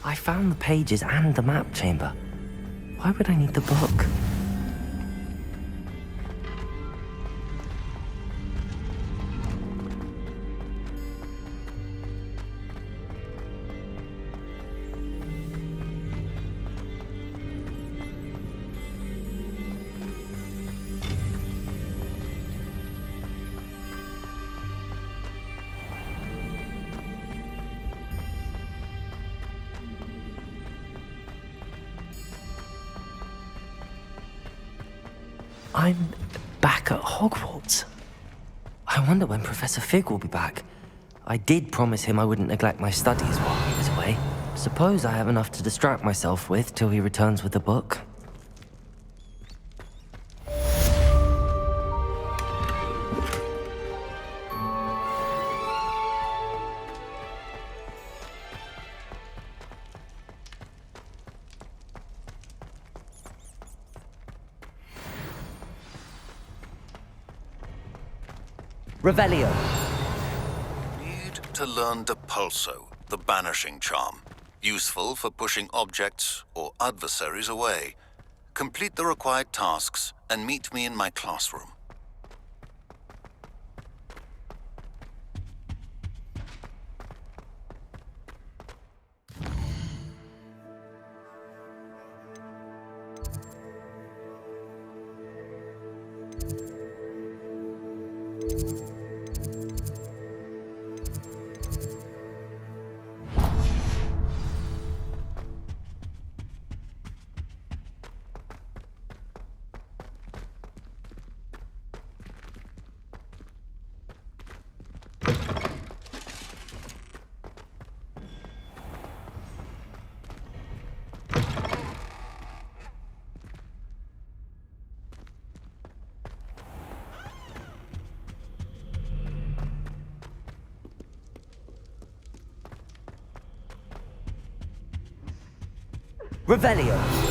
I found the pages and the map chamber. Why would I need the book? I'm back at Hogwarts. I wonder when Professor Fig will be back. I did promise him I wouldn't neglect my studies while he was away. Suppose I have enough to distract myself with till he returns with the book. Revelio. Need to learn Depulso, the banishing charm. Useful for pushing objects or adversaries away. Complete the required tasks and meet me in my classroom. Revelio.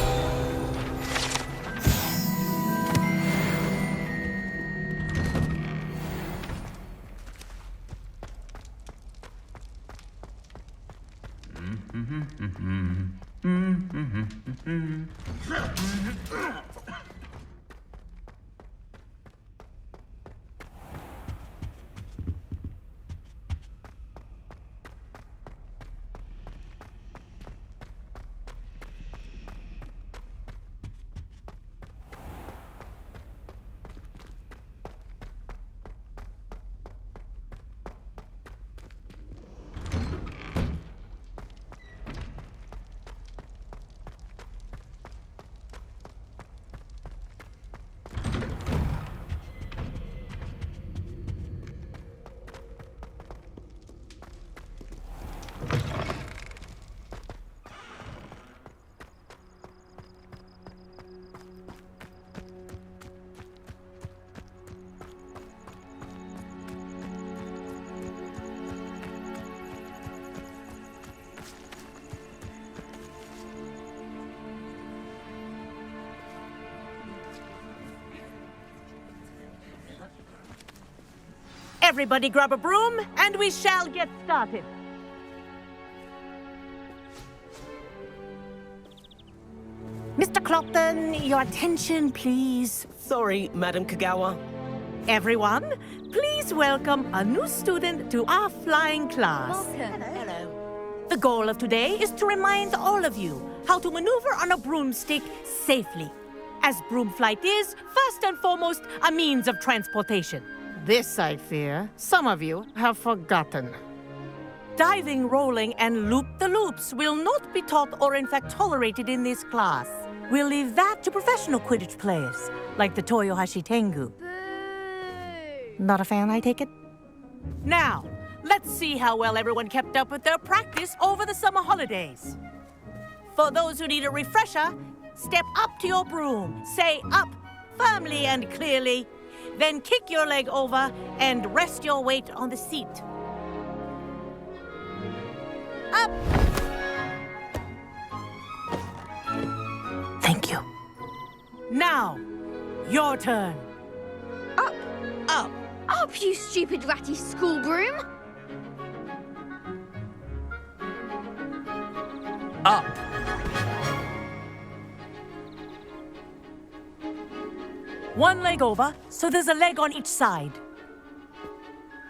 Everybody grab a broom, and we shall get started. Mr. Clopton, your attention, please. Sorry, Madam Kagawa. Everyone, please welcome a new student to our flying class. Welcome. Hello. The goal of today is to remind all of you how to maneuver on a broomstick safely, as broom flight is, first and foremost, a means of transportation. This, I fear, some of you have forgotten. Diving, rolling, and loop-the-loops will not be taught or in fact tolerated in this class. We'll leave that to professional Quidditch players, like the Toyohashi Tengu. Not a fan, I take it? Now, let's see how well everyone kept up with their practice over the summer holidays. For those who need a refresher, step up to your broom, say up firmly and clearly, then kick your leg over and rest your weight on the seat. Up! Thank you. Now, your turn. Up, Up. up, you stupid ratty school broom. Up. One leg over, so there's a leg on each side.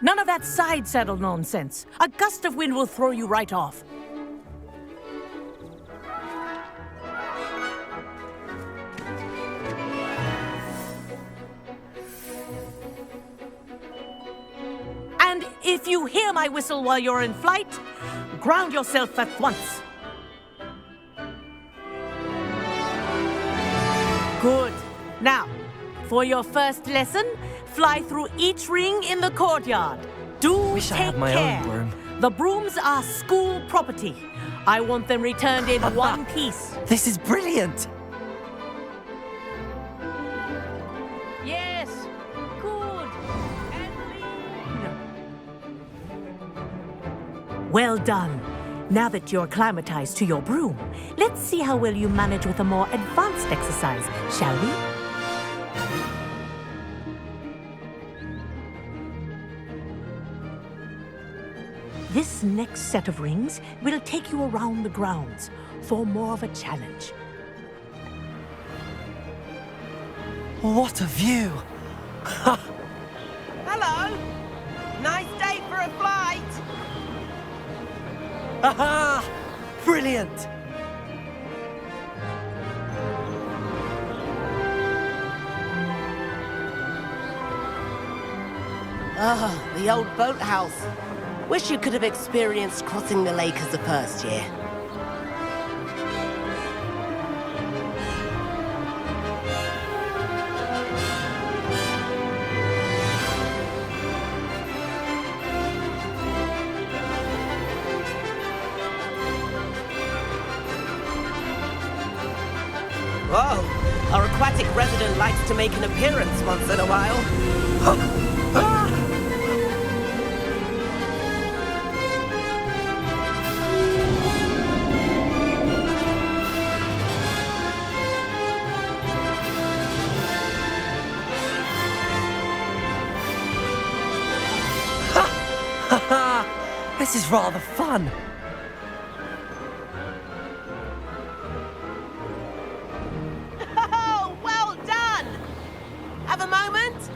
None of that side saddle nonsense. A gust of wind will throw you right off. And if you hear my whistle while you're in flight, ground yourself at once. Good. Now, for your first lesson, fly through each ring in the courtyard. Do Wish I take had my care. own broom. The brooms are school property. I want them returned in one piece. This is brilliant! Yes. Good. And lean. Well done. Now that you're acclimatized to your broom, let's see how well you manage with a more advanced exercise, shall we? This next set of rings will take you around the grounds for more of a challenge. What a view! Hello. Nice day for a flight. Aha! Brilliant! Ah, the old boathouse. Wish you could have experienced crossing the lake as a first year. Whoa, our aquatic resident likes to make an appearance once in a while. This is rather fun. Oh, well done! Have a moment?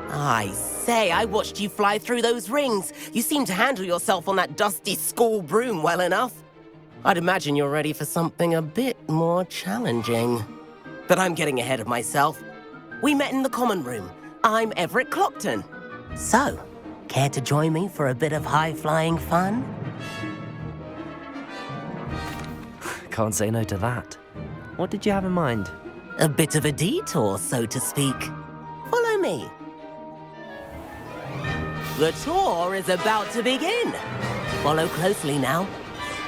I say, I watched you fly through those rings. You seem to handle yourself on that dusty school broom well enough. I'd imagine you're ready for something a bit more challenging. But I'm getting ahead of myself. We met in the common room. I'm Everett Clockton. So, care to join me for a bit of high-flying fun? Can't say no to that. What did you have in mind? A bit of a detour, so to speak. Follow me. The tour is about to begin. Follow closely now.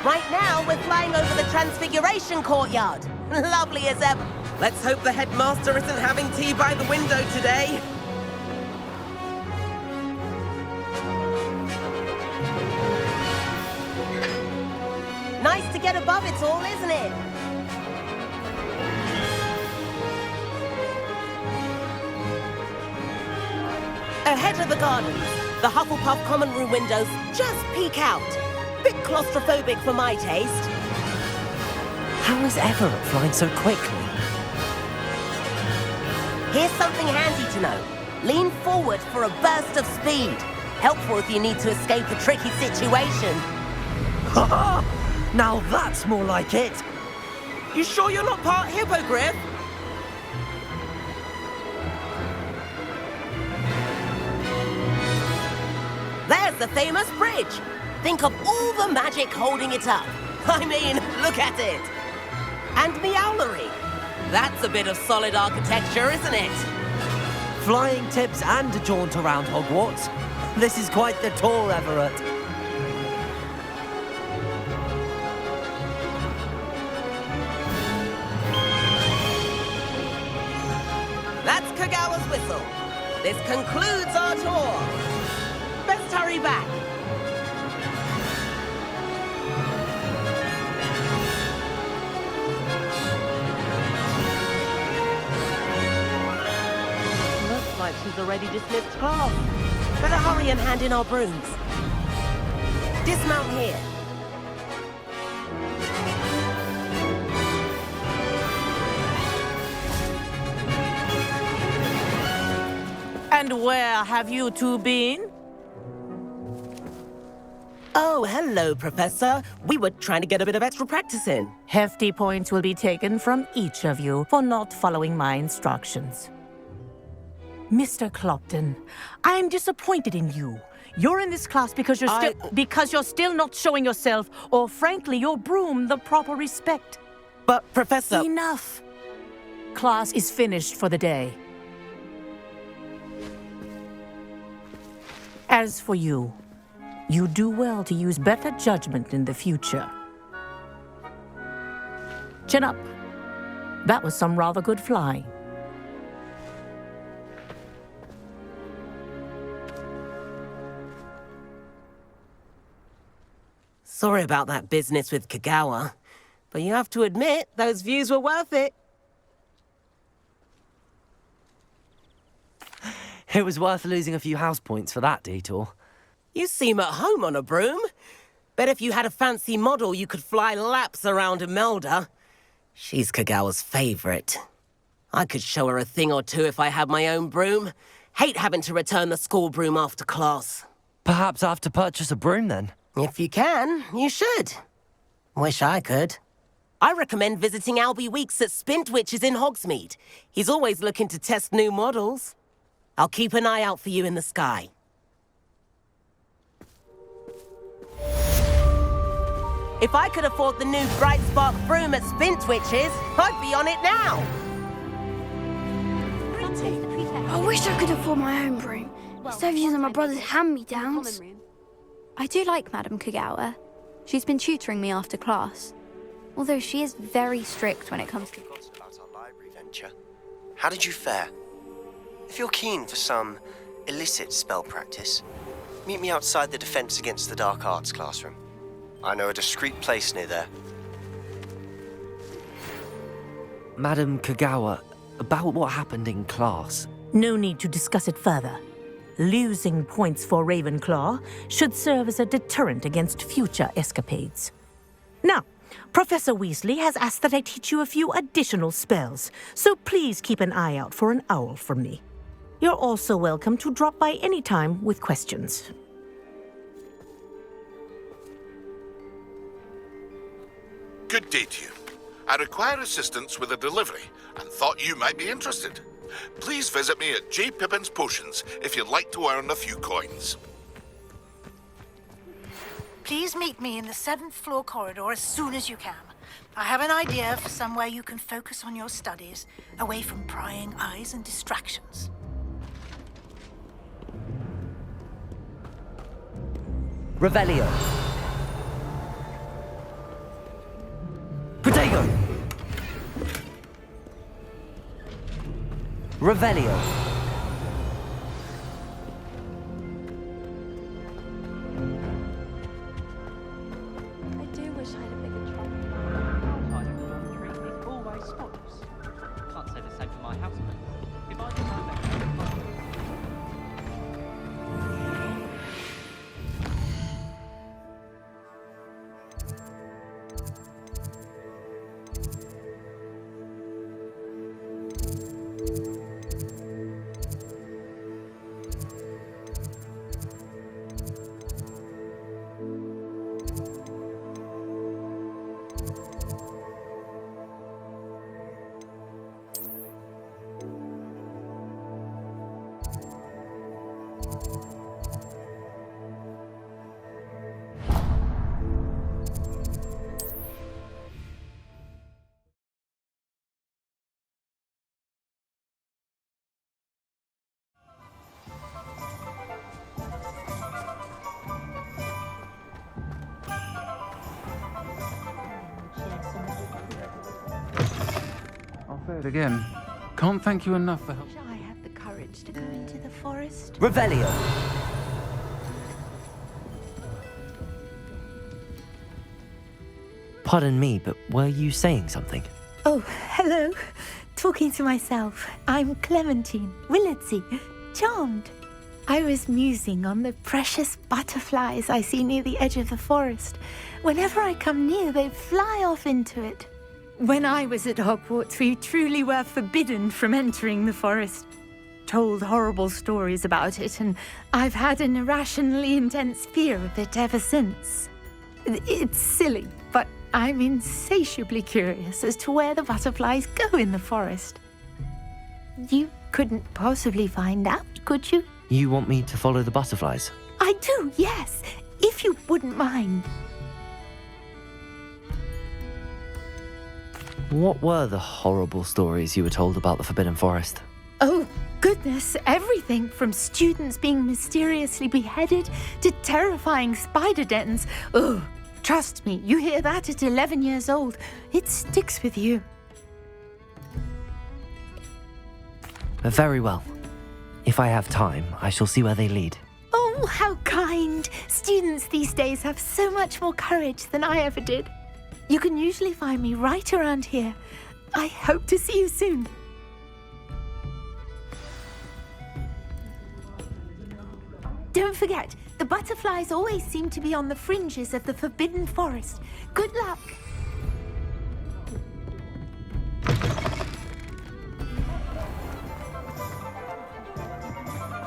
Right now, we're flying over the Transfiguration Courtyard. Lovely as ever. Let's hope the headmaster isn't having tea by the window today. Nice to get above it all, isn't it? Ahead of the gardens, the Hufflepuff common room windows just peek out. Bit claustrophobic for my taste. How is Everett flying so quickly? Here's something handy to know. Lean forward for a burst of speed. Helpful if you need to escape a tricky situation. Ha! Now that's more like it! You sure you're not part hippogriff? There's the famous bridge. Think of all the magic holding it up. I mean, look at it. And the owlery. That's a bit of solid architecture, isn't it? Flying tips and a jaunt around Hogwarts. This is quite the tour, Everett. That's Kagawa's whistle. This concludes our tour. Best hurry back. Looks like she's already dismissed class. Better hurry and hand in our brooms. Dismount here. And where have you two been? Oh, hello, Professor. We were trying to get a bit of extra practice in. Hefty points will be taken from each of you for not following my instructions. Mr. Clopton, I'm disappointed in you. You're in this class because you're still not showing yourself, or frankly, your broom the proper respect. But, Professor... Enough. Class is finished for the day. As for you, you do well to use better judgment in the future. Chin up. That was some rather good flying. Sorry about that business with Kagawa, but you have to admit, those views were worth it. It was worth losing a few house points for that detour. You seem at home on a broom. Bet if you had a fancy model, you could fly laps around Imelda. She's Kagawa's favorite. I could show her a thing or two if I had my own broom. Hate having to return the school broom after class. Perhaps I have to purchase a broom then. If you can, you should. Wish I could. I recommend visiting Albie Weeks at Spintwitches in Hogsmeade. He's always looking to test new models. I'll keep an eye out for you in the sky. If I could afford the new Bright Spark broom at Spintwitches, I'd be on it now. I wish I could afford my own broom, instead of using my brother's hand-me-downs. I do like Madame Kagawa. She's been tutoring me after class. Although she is very strict when it comes to... About our library venture. How did you fare? If you're keen for some illicit spell practice, meet me outside the Defense Against the Dark Arts classroom. I know a discreet place near there. Madam Kagawa, about what happened in class. No need to discuss it further. Losing points for Ravenclaw should serve as a deterrent against future escapades. Now, Professor Weasley has asked that I teach you a few additional spells, so please keep an eye out for an owl from me. You're also welcome to drop by any time with questions. Good day to you. I require assistance with a delivery and thought you might be interested. Please visit me at J. Pippin's Potions if you'd like to earn a few coins. Please meet me in the 7th floor corridor as soon as you can. I have an idea for somewhere you can focus on your studies, away from prying eyes and distractions. Revelio. Protego. Revelio. I do wish I had a bigger trunk. Is always spotless. Can't say the same for my housemate. If I did my best. Right again. Can't thank you enough for help. Wish I had the courage to go into the forest. Revelio. Pardon me, but were you saying something? Oh, hello. Talking to myself. I'm Clementine, Willardsey, charmed. I was musing on the precious butterflies I see near the edge of the forest. Whenever I come near, they fly off into it. When I was at Hogwarts, we truly were forbidden from entering the forest. Told horrible stories about it, and I've had an irrationally intense fear of it ever since. It's silly, but I'm insatiably curious as to where the butterflies go in the forest. You couldn't possibly find out, could you? You want me to follow the butterflies? I do, yes, if you wouldn't mind. What were the horrible stories you were told about the Forbidden Forest? Oh, goodness, everything from students being mysteriously beheaded to terrifying spider dens. Oh, trust me, you hear that at 11 years old, it sticks with you. Very well. If I have time, I shall see where they lead. Oh, how kind! Students these days have so much more courage than I ever did. You can usually find me right around here. I hope to see you soon. Don't forget, the butterflies always seem to be on the fringes of the Forbidden Forest. Good luck!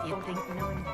You think no one...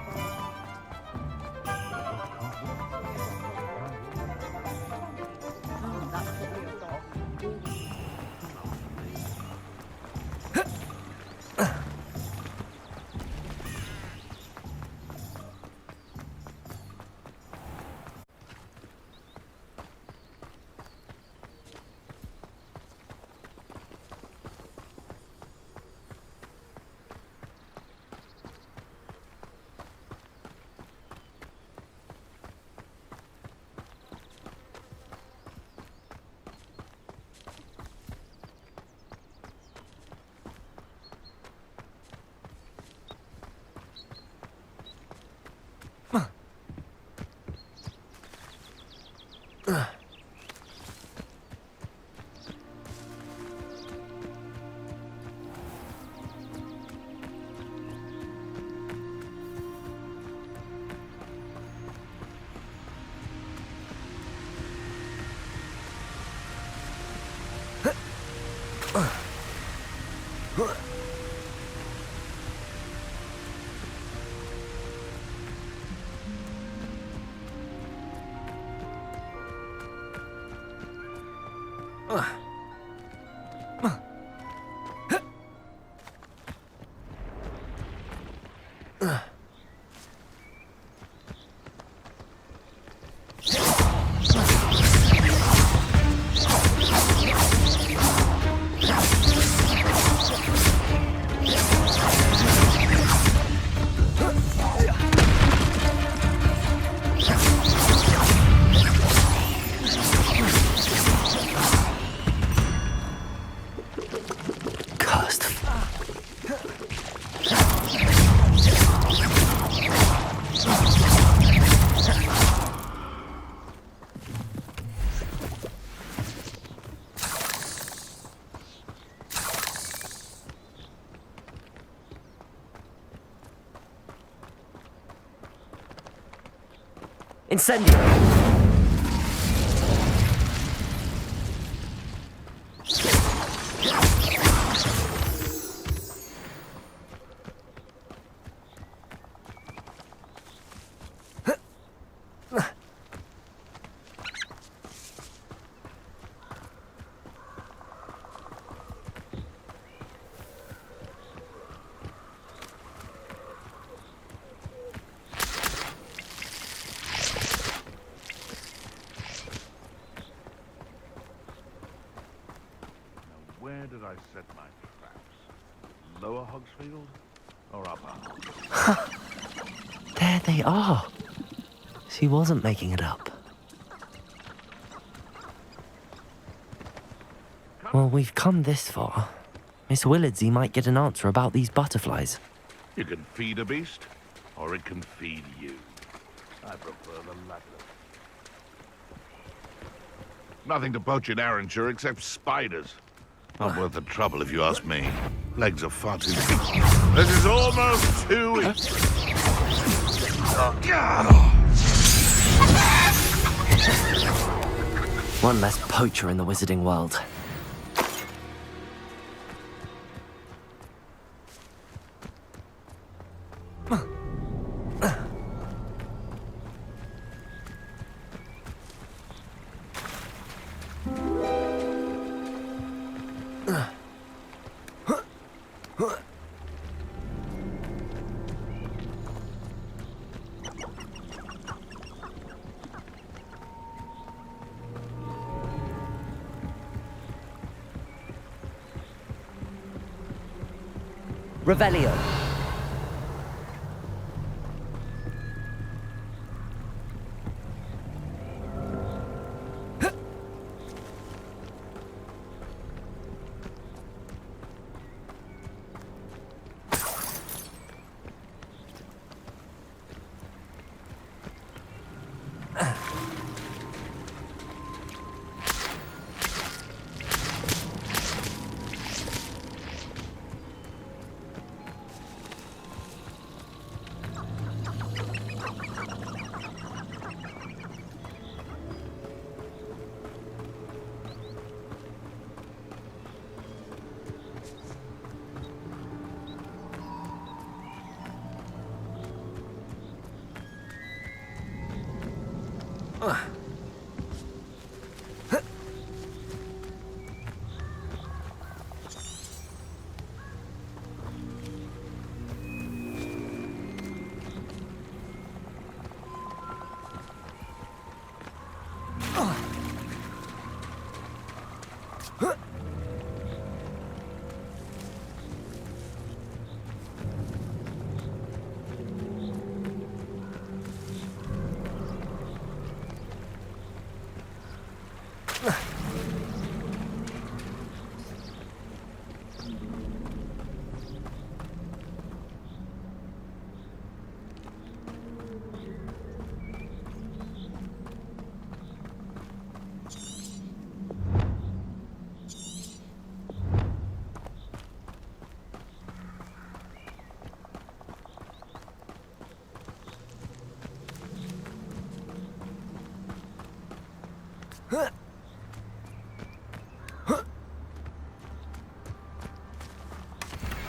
Incendio! Where did I set my traps? Lower Hogsfield or upper? There they are. She wasn't making it up. Well, we've come this far. Miss Willardsey might get an answer about these butterflies. You can feed a beast, or it can feed you. I prefer the latter. Nothing to poach in Arranshire except spiders. Not worth the trouble if you ask me. Legs are far too big. This is almost too easy. One less poacher in the wizarding world. Revelio.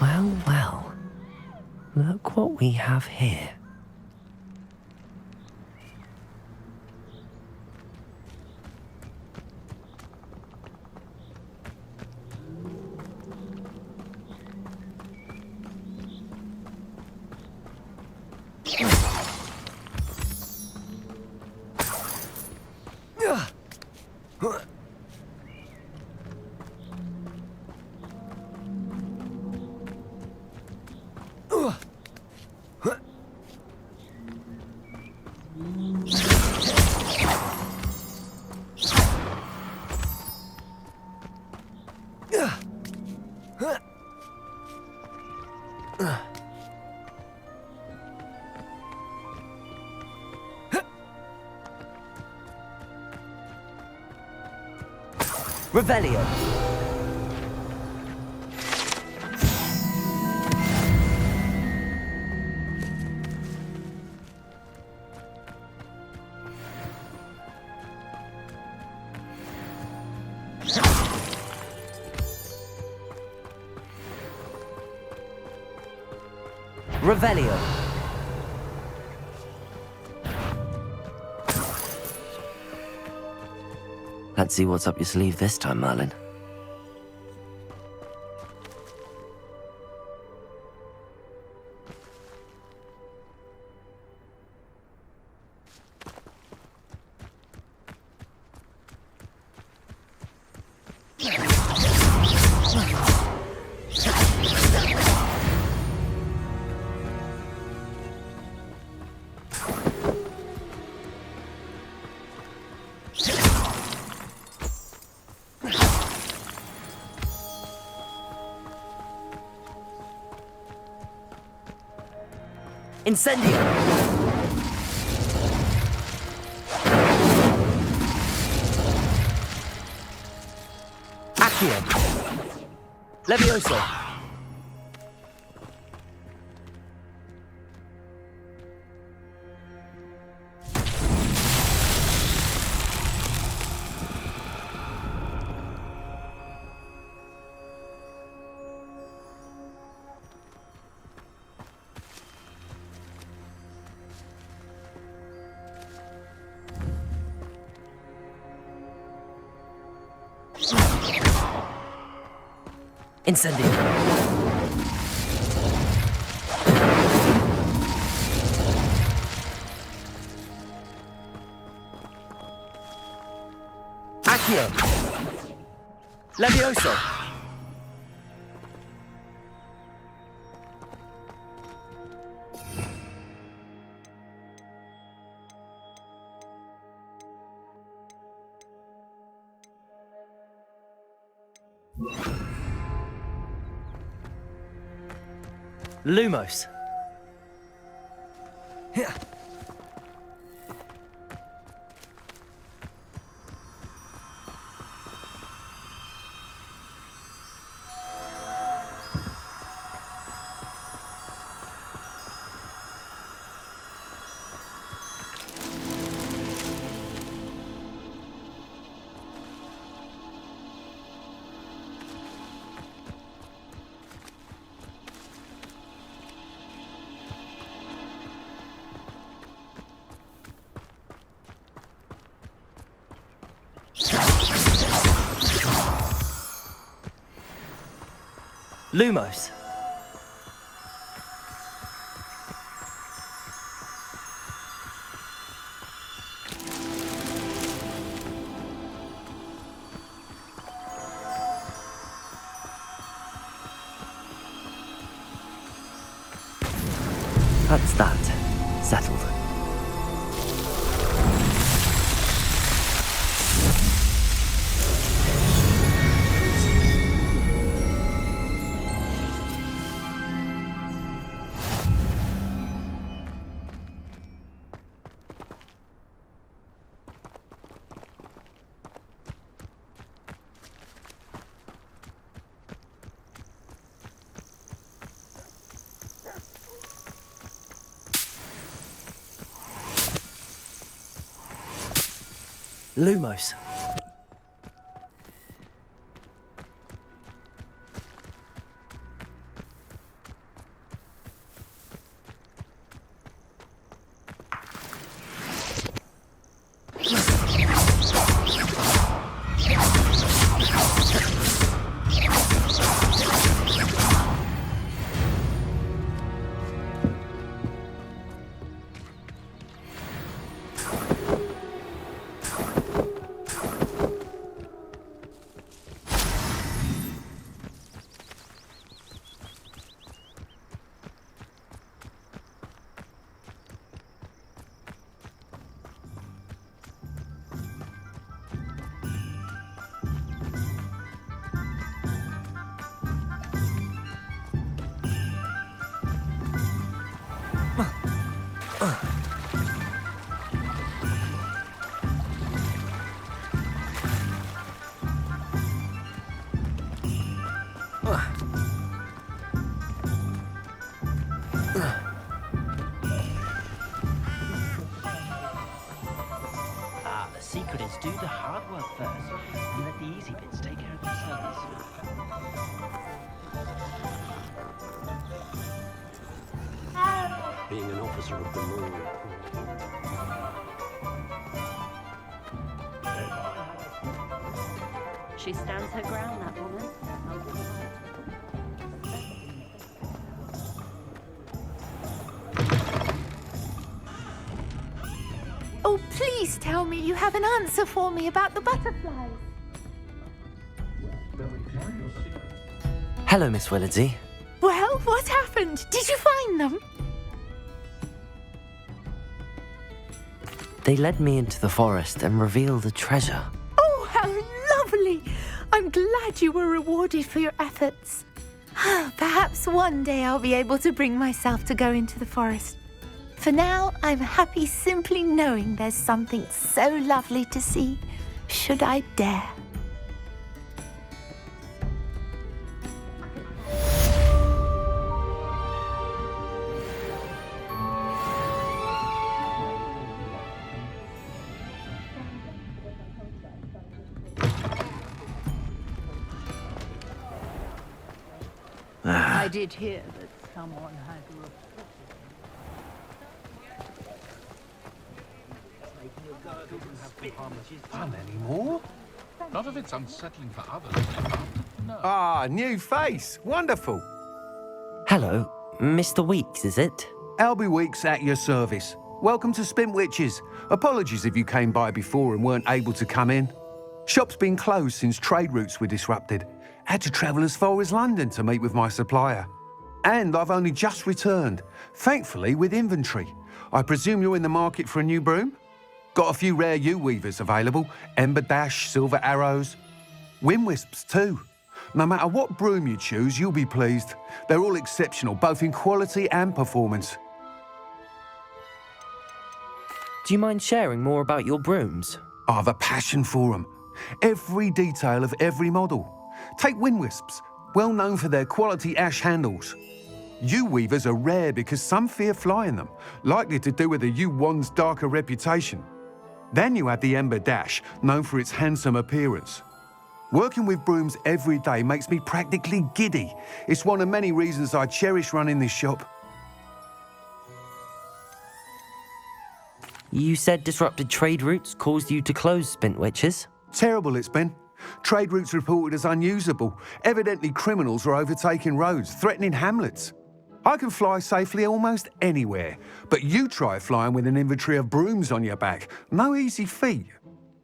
Well, well. Look what we have here. Revelio. Revelio. Let's see what's up your sleeve this time, Merlin. Incendio! Accio! Levioso! Incendio! Accio! Levioso! Lumos. Here. Lumos. That's that. Settled. Lumos. The secret is do the hard work first, and let the easy bits take care of themselves. Being an officer of the law. She stands her ground, that woman. Oh, please tell me you have an answer for me about the butterflies. Hello, Miss Willardsey. Well, what happened? Did you find them? They led me into the forest and revealed a treasure. Oh, how lovely! I'm glad you were rewarded for your efforts. Perhaps one day I'll be able to bring myself to go into the forest. For now, I'm happy simply knowing there's something so lovely to see, should I dare. I did hear that someone had Fun anymore? Not if it's unsettling for others. No. Ah, new face. Wonderful. Hello, Mr. Weeks, is it? Albie Weeks at your service. Welcome to Spintwitches. Apologies if you came by before and weren't able to come in. Shop's been closed since trade routes were disrupted. Had to travel as far as London to meet with my supplier. And I've only just returned, thankfully with inventory. I presume you're in the market for a new broom? Got a few rare U-weavers available, Ember Dash, Silver Arrows. Wind Wisps too. No matter what broom you choose, you'll be pleased. They're all exceptional, both in quality and performance. Do you mind sharing more about your brooms? I've a passion for them. Every detail of every model. Take Wind Wisps, well known for their quality ash handles. U-weavers are rare because some fear flying them, likely to do with the U-wand's darker reputation. Then you have the Ember Dash, known for its handsome appearance. Working with brooms every day makes me practically giddy. It's one of many reasons I cherish running this shop. You said disrupted trade routes caused you to close Spintwitches? Terrible it's been. Trade routes reported as unusable. Evidently criminals are overtaking roads, threatening hamlets. I can fly safely almost anywhere, but you try flying with an inventory of brooms on your back. No easy feat.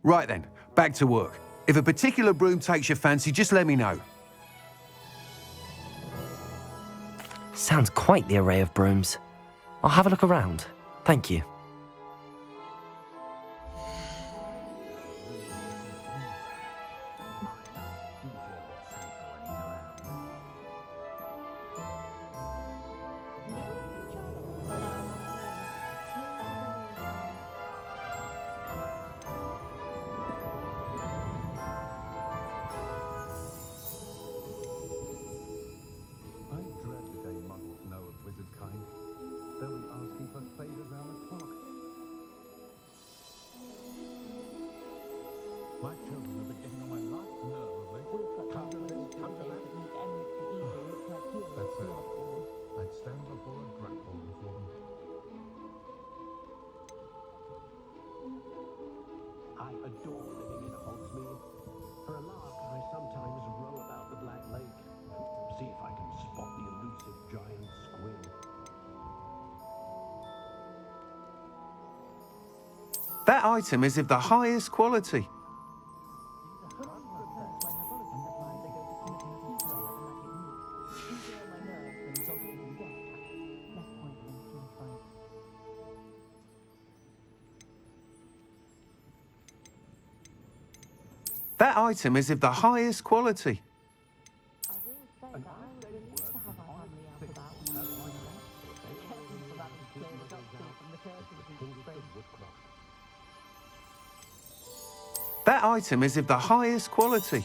Right then, back to work. If a particular broom takes your fancy, just let me know. Sounds quite the array of brooms. I'll have a look around. Thank you. I adore living in Hogsmeade. For a lark, I sometimes row about the Black Lake. See if I can spot the elusive giant squid. That item is of the highest quality. That item is of the highest quality. That item is of the highest quality.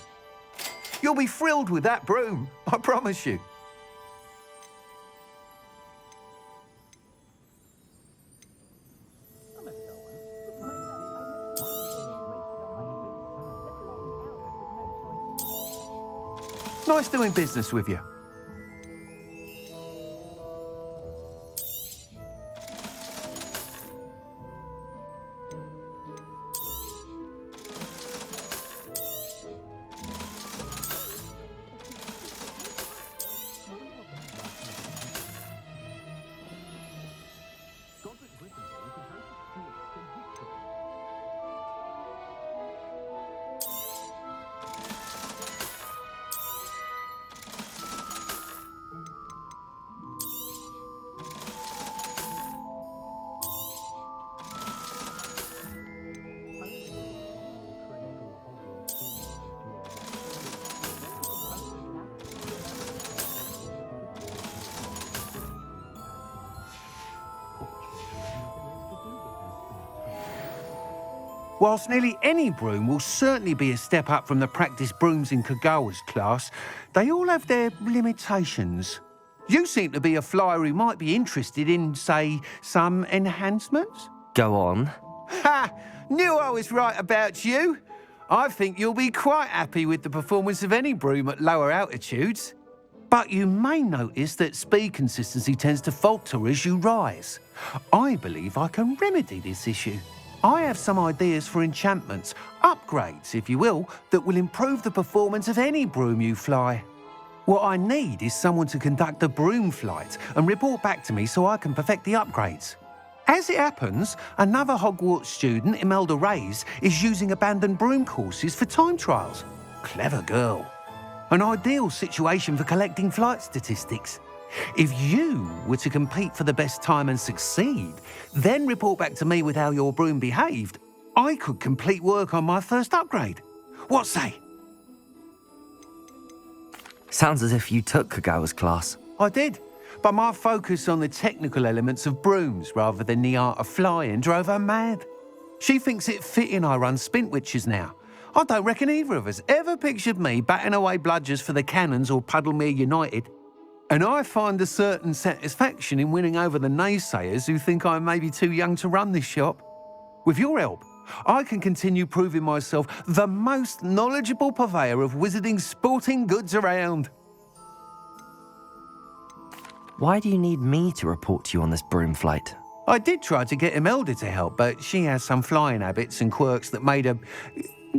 You'll be thrilled with that broom, I promise you. Nice doing business with you. Whilst nearly any broom will certainly be a step up from the practice brooms in Kagawa's class, they all have their limitations. You seem to be a flyer who might be interested in, say, some enhancements? Go on. Ha! Knew I was right about you. I think you'll be quite happy with the performance of any broom at lower altitudes. But you may notice that speed consistency tends to falter as you rise. I believe I can remedy this issue. I have some ideas for enchantments, upgrades, if you will, that will improve the performance of any broom you fly. What I need is someone to conduct a broom flight and report back to me so I can perfect the upgrades. As it happens, another Hogwarts student, Imelda Reyes, is using abandoned broom courses for time trials. Clever girl. An ideal situation for collecting flight statistics. If you were to compete for the best time and succeed, then report back to me with how your broom behaved, I could complete work on my first upgrade. What say? Sounds as if you took Kagawa's class. I did, but my focus on the technical elements of brooms rather than the art of flying drove her mad. She thinks it fitting I run Spintwitches now. I don't reckon either of us ever pictured me batting away bludgers for the Cannons or Puddlemere United. And I find a certain satisfaction in winning over the naysayers who think I'm maybe too young to run this shop. With your help, I can continue proving myself the most knowledgeable purveyor of wizarding sporting goods around. Why do you need me to report to you on this broom flight? I did try to get Imelda to help, but she has some flying habits and quirks that made her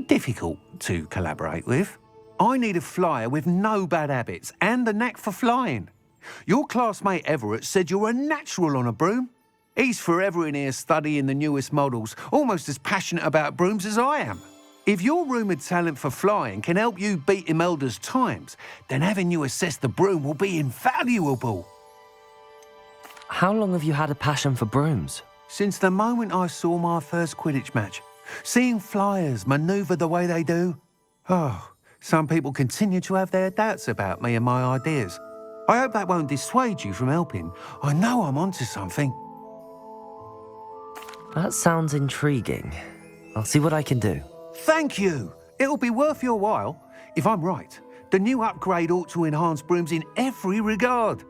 difficult to collaborate with. I need a flyer with no bad habits and the knack for flying. Your classmate Everett said you're a natural on a broom. He's forever in here studying the newest models, almost as passionate about brooms as I am. If your rumoured talent for flying can help you beat Imelda's times, then having you assess the broom will be invaluable. How long have you had a passion for brooms? Since the moment I saw my first Quidditch match. Seeing flyers manoeuvre the way they do. Oh, some people continue to have their doubts about me and my ideas. I hope that won't dissuade you from helping. I know I'm onto something. That sounds intriguing. I'll see what I can do. Thank you. It'll be worth your while. If I'm right, the new upgrade ought to enhance brooms in every regard.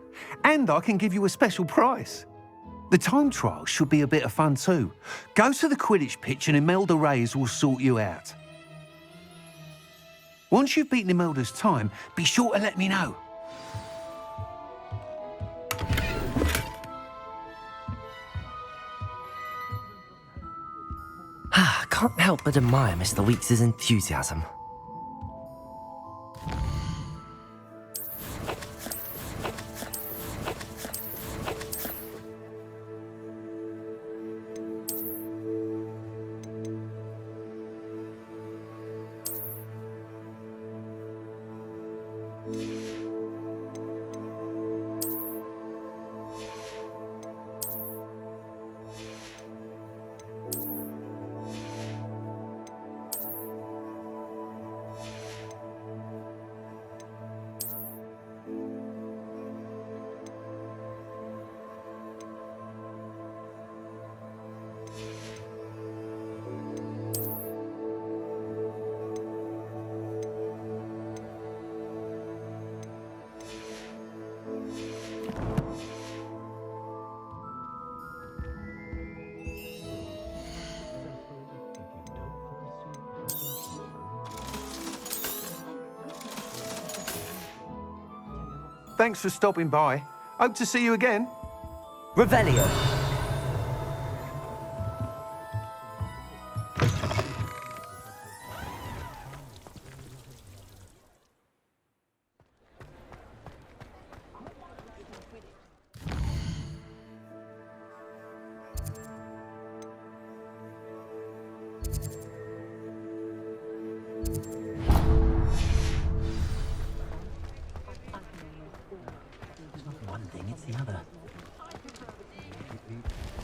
And I can give you a special price. The time trial should be a bit of fun too. Go to the Quidditch pitch and Imelda Reyes will sort you out. Once you've beaten Imelda's time, be sure to let me know. I can't help but admire Mr. Weeks' enthusiasm. Thanks for stopping by. Hope to see you again. Revelio.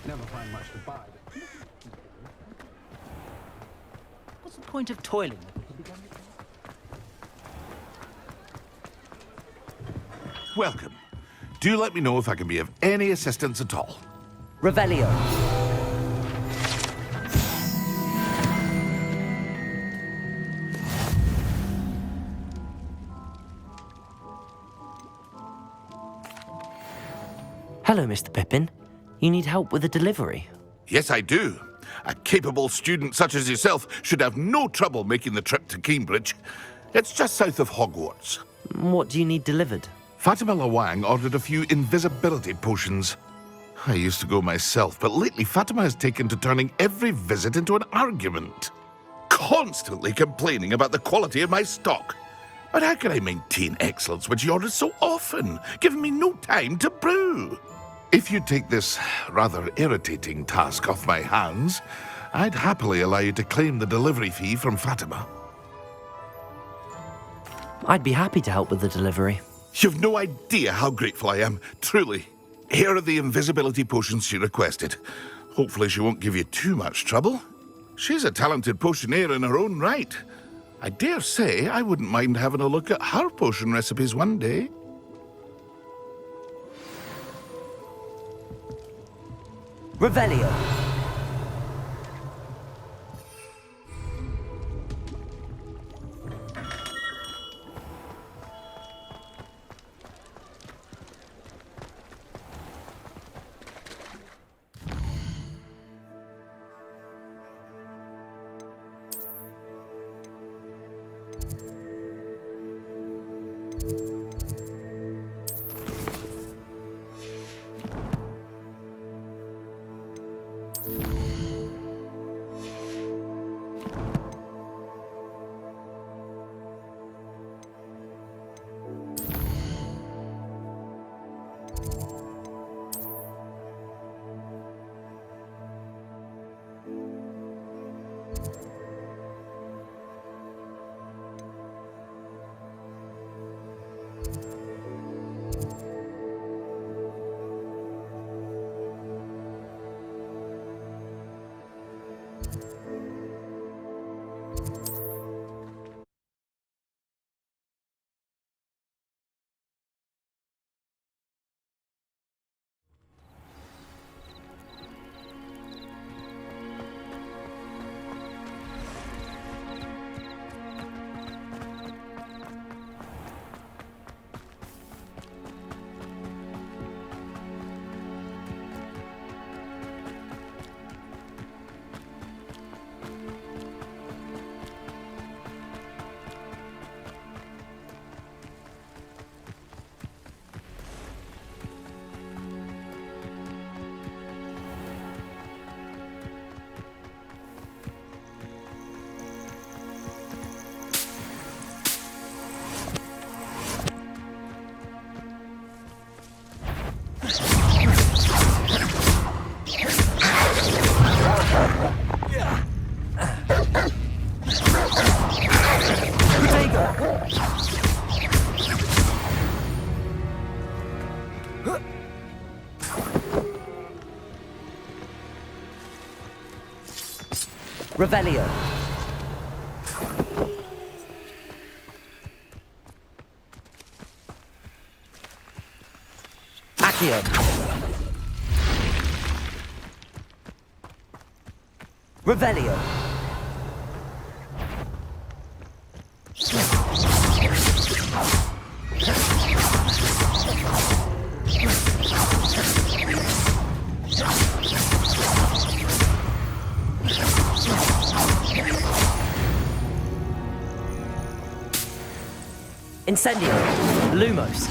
Never find much to buy. What's the point of toiling? Welcome. Do let me know if I can be of any assistance at all. Revelio. Hello, Mr. Pippin. You need help with a delivery? Yes, I do. A capable student such as yourself should have no trouble making the trip to Cambridge. It's just south of Hogwarts. What do you need delivered? Fatima Lawang ordered a few invisibility potions. I used to go myself, but lately Fatima has taken to turning every visit into an argument. Constantly complaining about the quality of my stock. But how can I maintain excellence when she orders so often, giving me no time to brew? If you take this rather irritating task off my hands, I'd happily allow you to claim the delivery fee from Fatima. I'd be happy to help with the delivery. You've no idea how grateful I am, truly. Here are the invisibility potions she requested. Hopefully she won't give you too much trouble. She's a talented potioneer in her own right. I dare say I wouldn't mind having a look at her potion recipes one day. Revelio. Revelio. Accio. Revelio. Incendio. Lumos.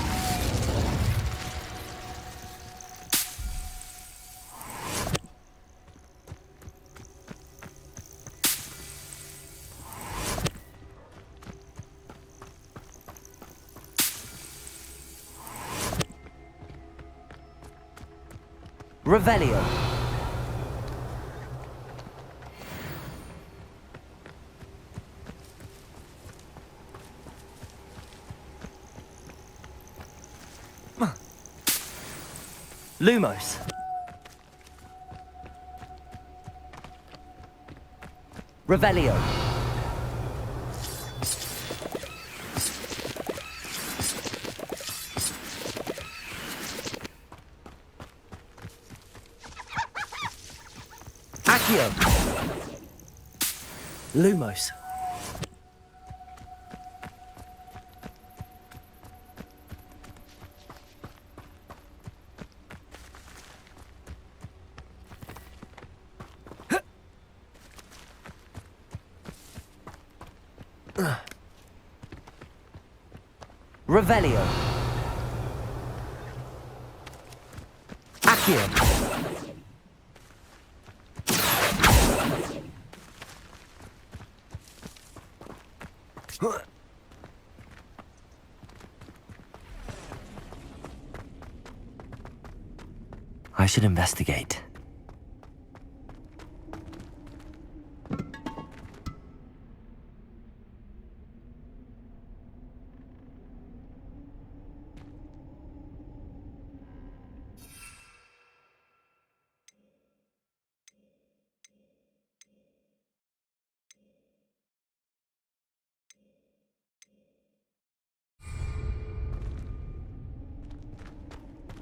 Revelio. Lumos. Revelio. Accio. Lumos. Revelio. Accio. I should investigate.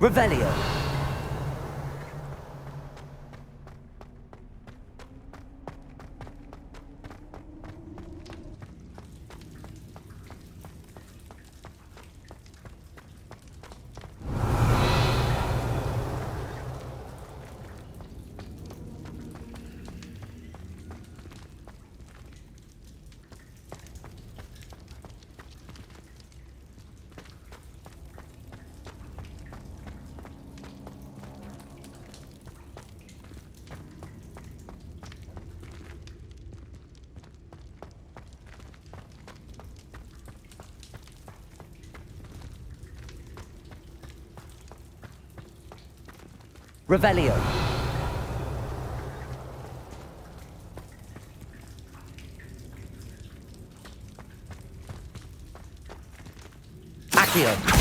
Revelio. Revelio. Accio.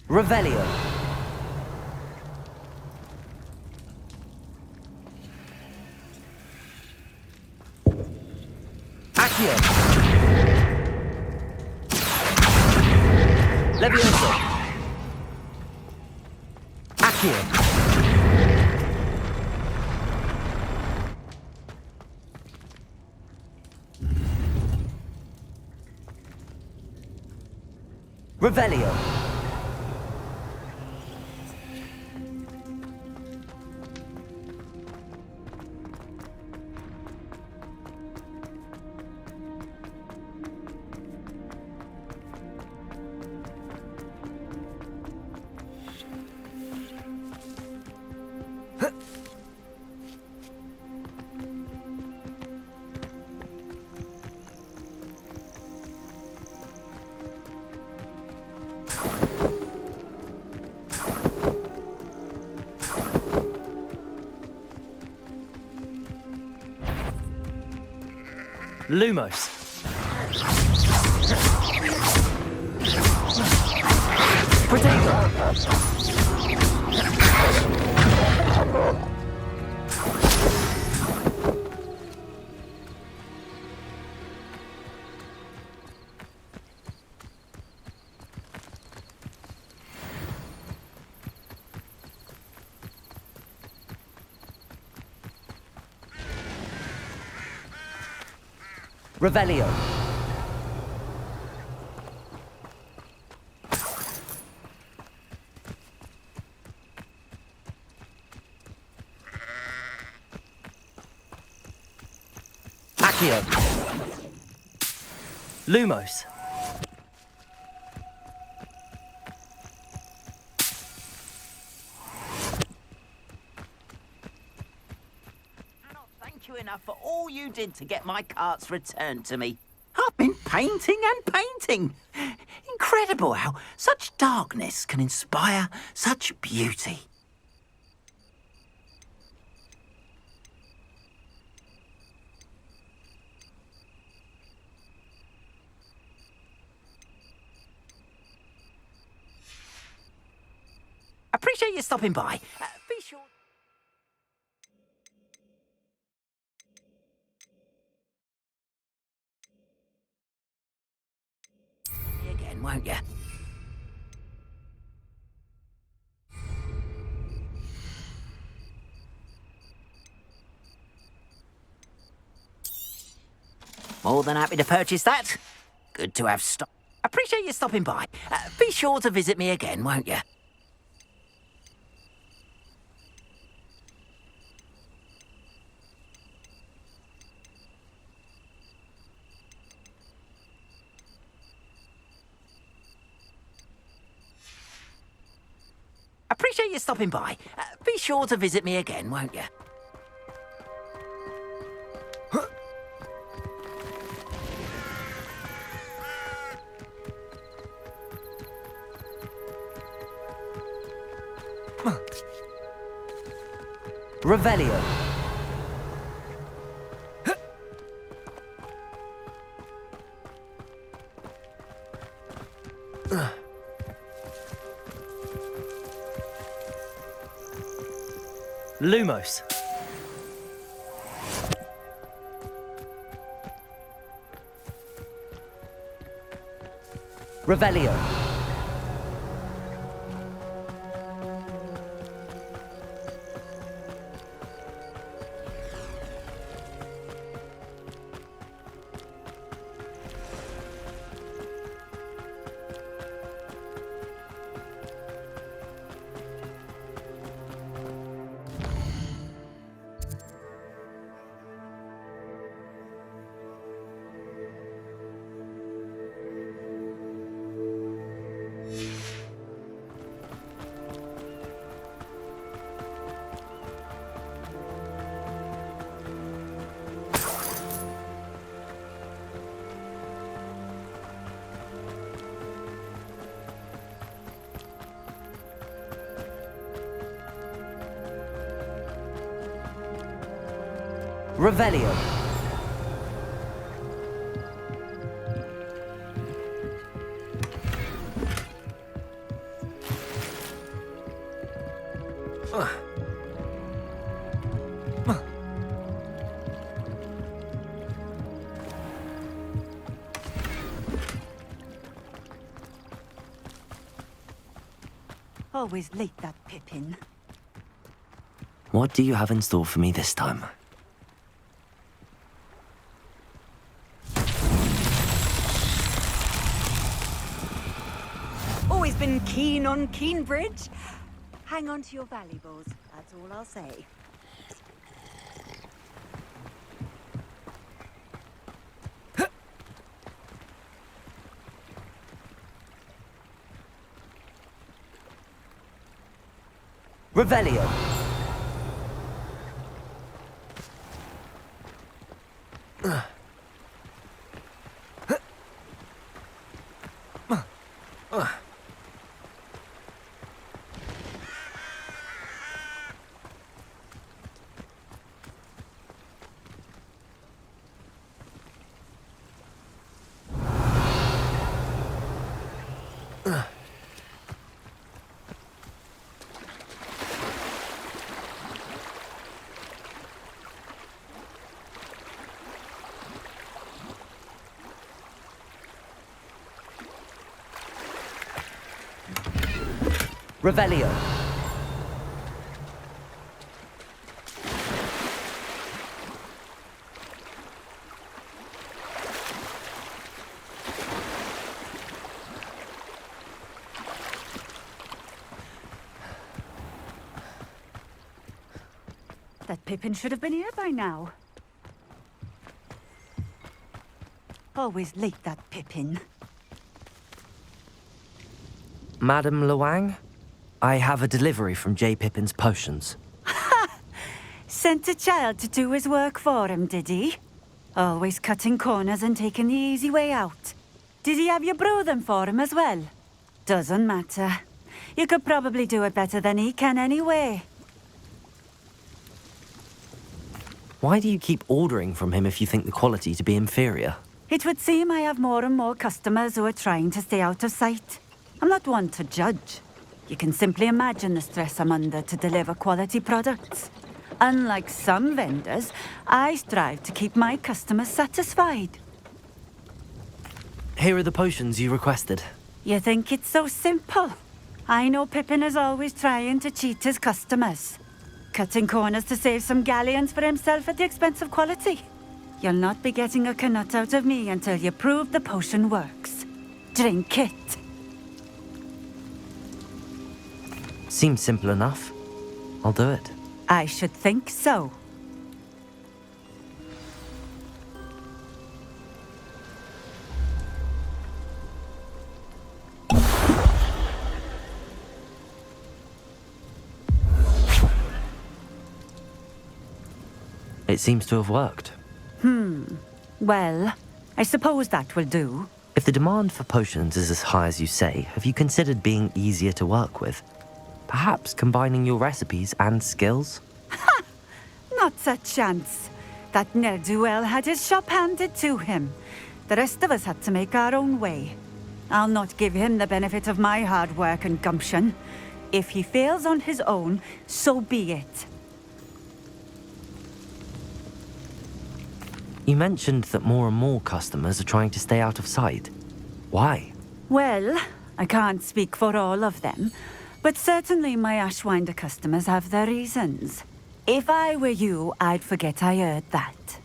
Revelio. Accio. Levioso. Accio. Revelio. Lumos. Potato. Revelio. Accio. Lumos. Thank you enough for all you did to get my carts returned to me. I've been painting and painting. Incredible how such darkness can inspire such beauty. Appreciate you stopping by. Be sure... again, won't you? More than happy to purchase that. Good to have stock. Appreciate you stopping by. Be sure to visit me again, won't you? Appreciate you stopping by. Be sure to visit me again, won't you? Revelio. Lumos. Revelio. Revelio. Always late, that Pippin. What do you have in store for me this time? Always been keen on Keenbridge. Hang on to your valuables, that's all I'll say. Revelio. Revelio. That Pippin should have been here by now. Always late, that Pippin. Madam Luang, I have a delivery from J. Pippin's potions. Sent a child to do his work for him, did he? Always cutting corners and taking the easy way out. Did he have you brew them for him as well? Doesn't matter. You could probably do it better than he can anyway. Why do you keep ordering from him if you think the quality to be inferior? It would seem I have more and more customers who are trying to stay out of sight. I'm not one to judge. You can simply imagine the stress I'm under to deliver quality products. Unlike some vendors, I strive to keep my customers satisfied. Here are the potions you requested. You think it's so simple? I know Pippin is always trying to cheat his customers. Cutting corners to save some galleons for himself at the expense of quality. You'll not be getting a canut out of me until you prove the potion works. Drink it. Seems simple enough. I'll do it. I should think so. It seems to have worked. Well, I suppose that will do. If the demand for potions is as high as you say, have you considered being easier to work with? Perhaps combining your recipes and skills? Not a chance. That ne'er-do-well had his shop handed to him. The rest of us had to make our own way. I'll not give him the benefit of my hard work and gumption. If he fails on his own, so be it. You mentioned that more and more customers are trying to stay out of sight. Why? Well, I can't speak for all of them, but certainly my Ashwinder customers have their reasons. If I were you, I'd forget I heard that.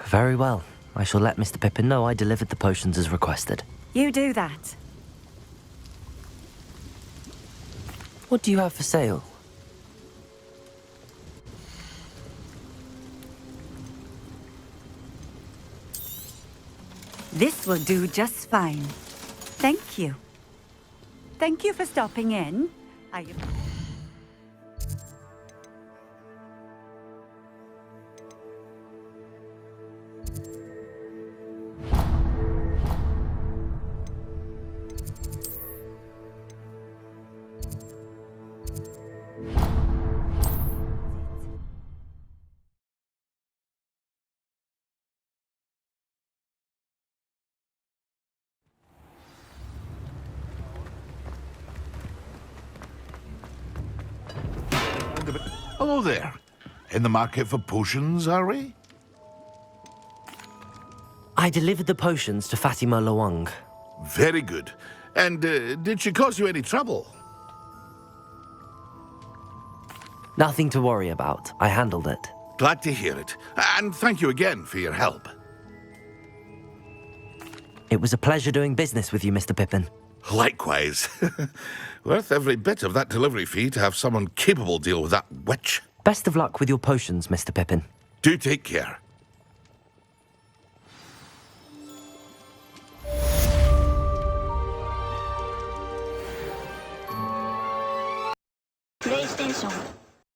Very well. I shall let Mr. Pippin know I delivered the potions as requested. You do that. What do you have for sale? This will do just fine. Thank you. Thank you for stopping in. Hello there. In the market for potions, are we? I delivered the potions to Fatima Lawang. Very good. And did she cause you any trouble? Nothing to worry about. I handled it. Glad to hear it. And thank you again for your help. It was a pleasure doing business with you, Mr. Pippin. Likewise. Worth every bit of that delivery fee to have someone capable deal with that witch. Best of luck with your potions, Mr. Pippin. Do take care. PlayStation